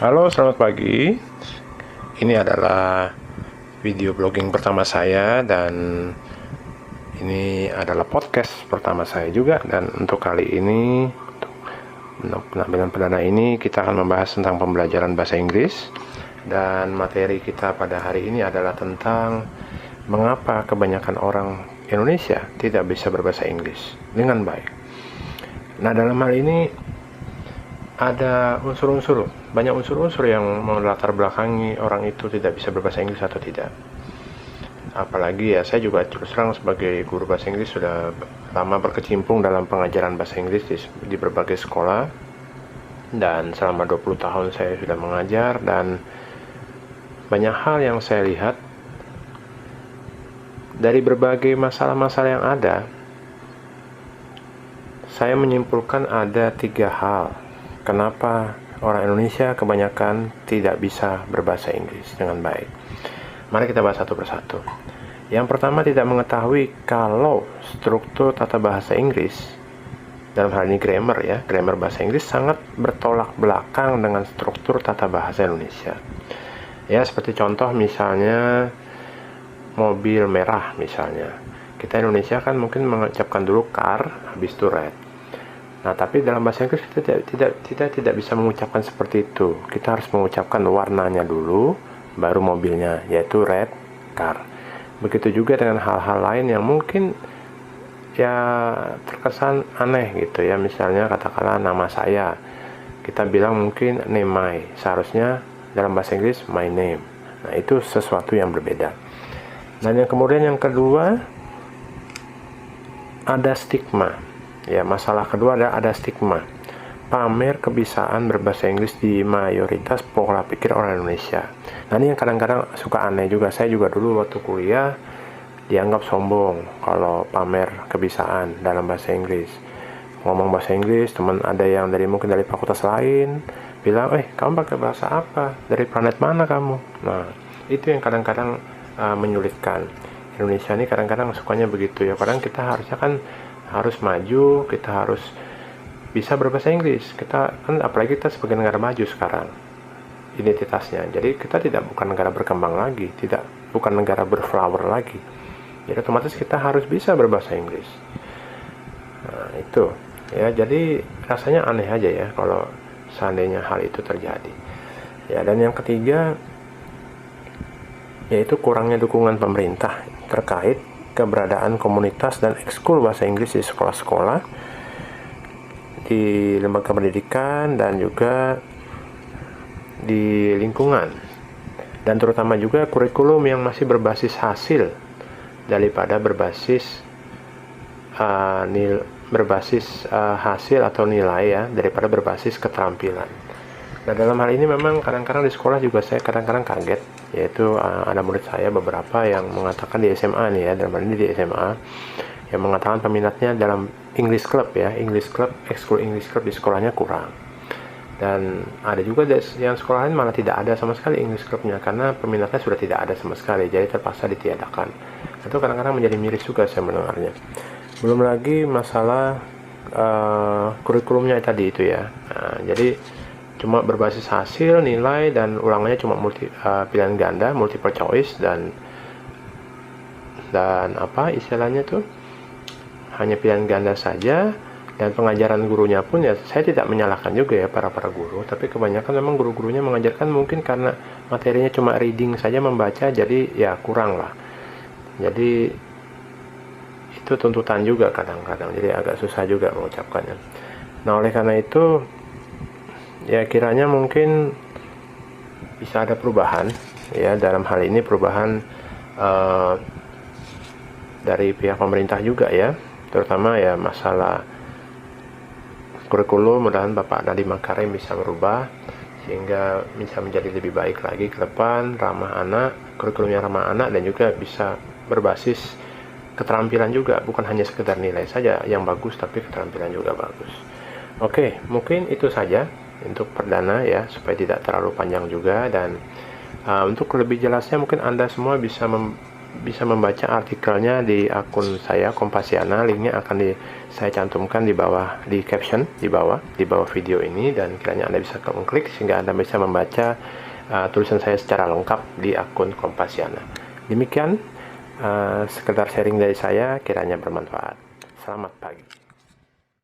Halo, selamat pagi. Ini adalah video blogging pertama saya dan ini adalah podcast pertama saya juga. Dan untuk kali ini, untuk penampilan perdana ini, kita akan membahas tentang pembelajaran bahasa Inggris. Dan materi kita pada hari ini adalah tentang mengapa kebanyakan orang Indonesia tidak bisa berbahasa Inggris dengan baik. Nah, dalam hal ini ada banyak unsur-unsur yang melatar belakangi orang itu tidak bisa berbahasa Inggris atau tidak. Apalagi ya, saya juga terus terang sebagai guru bahasa Inggris sudah lama berkecimpung dalam pengajaran bahasa Inggris di berbagai sekolah, dan selama 20 tahun saya sudah mengajar, dan banyak hal yang saya lihat dari berbagai masalah-masalah yang ada. Saya menyimpulkan ada 3 hal kenapa orang Indonesia kebanyakan tidak bisa berbahasa Inggris dengan baik. Mari kita bahas satu persatu. Yang pertama, tidak mengetahui kalau struktur tata bahasa Inggris, dalam hal ini grammar ya, grammar bahasa Inggris sangat bertolak belakang dengan struktur tata bahasa Indonesia. Ya, seperti contoh misalnya mobil merah misalnya. Kita Indonesia kan mungkin mengucapkan dulu car, habis itu red. Nah, tapi dalam bahasa Inggris kita tidak bisa mengucapkan seperti itu. Kita harus mengucapkan warnanya dulu, baru mobilnya, yaitu red car. Begitu juga dengan hal-hal lain yang mungkin ya terkesan aneh gitu ya. Misalnya katakanlah nama saya, kita bilang mungkin name my, seharusnya dalam bahasa Inggris my name. Nah, itu sesuatu yang berbeda. Dan yang kemudian yang kedua, ada stigma. Ya, masalah kedua ada stigma. Pamer kebiasaan berbahasa Inggris di mayoritas pola pikir orang Indonesia. Nah, ini yang kadang-kadang suka aneh juga. Saya juga dulu waktu kuliah dianggap sombong kalau pamer kebiasaan dalam bahasa Inggris. Ngomong bahasa Inggris, teman ada yang mungkin dari fakultas lain bilang, kamu pakai bahasa apa? Dari planet mana kamu? Nah, itu yang kadang-kadang menyulitkan. Indonesia ini kadang-kadang sukanya begitu ya. Kadang kita harusnya kan harus maju, kita harus bisa berbahasa Inggris. Kita kan, apalagi kita sebagai negara maju sekarang identitasnya. Jadi kita bukan negara berkembang lagi, bukan negara berflower lagi. Jadi otomatis kita harus bisa berbahasa Inggris. Nah, itu ya, jadi rasanya aneh aja ya kalau seandainya hal itu terjadi. Ya, dan yang ketiga yaitu kurangnya dukungan pemerintah terkait keberadaan komunitas dan ekskul bahasa Inggris di sekolah-sekolah, di lembaga pendidikan, dan juga di lingkungan, dan terutama juga kurikulum yang masih berbasis hasil daripada berbasis hasil atau nilai ya, daripada berbasis keterampilan. Nah, dalam hal ini memang kadang-kadang di sekolah juga saya kadang-kadang kaget, yaitu ada murid saya beberapa yang mengatakan di SMA nih ya, dalam hal ini di SMA, yang mengatakan peminatnya dalam English Club ya, English Club, ekskul English Club di sekolahnya kurang. Dan ada juga yang sekolah lain malah tidak ada sama sekali English Clubnya, karena peminatnya sudah tidak ada sama sekali, jadi terpaksa ditiadakan. Itu kadang-kadang menjadi miris juga saya mendengarnya. Belum lagi masalah kurikulumnya tadi itu ya. Nah, jadi cuma berbasis hasil, nilai, dan ulangannya cuma pilihan ganda, multiple choice, dan apa istilahnya tuh, hanya pilihan ganda saja. Dan pengajaran gurunya pun ya, saya tidak menyalahkan juga ya para guru, tapi kebanyakan memang guru-gurunya mengajarkan mungkin karena materinya cuma reading saja, membaca, jadi ya kurang lah. Jadi itu tuntutan juga kadang-kadang, jadi agak susah juga mengucapkannya. Nah, oleh karena itu ya kiranya mungkin bisa ada perubahan ya, dalam hal ini perubahan dari pihak pemerintah juga ya, terutama ya masalah kurikulum. Mudah-mudahan Bapak Nadiem Makarim bisa merubah sehingga bisa menjadi lebih baik lagi ke depan, ramah anak, kurikulumnya ramah anak, dan juga bisa berbasis keterampilan juga, bukan hanya sekedar nilai saja yang bagus, tapi keterampilan juga bagus. Oke, mungkin itu saja untuk perdana ya, supaya tidak terlalu panjang juga. Dan untuk lebih jelasnya mungkin Anda semua bisa bisa membaca artikelnya di akun saya Kompasiana. Linknya akan saya cantumkan di bawah, di caption di bawah video ini, dan kiranya Anda bisa mengklik sehingga Anda bisa membaca tulisan saya secara lengkap di akun Kompasiana. Demikian sekedar sharing dari saya, kiranya bermanfaat. Selamat pagi.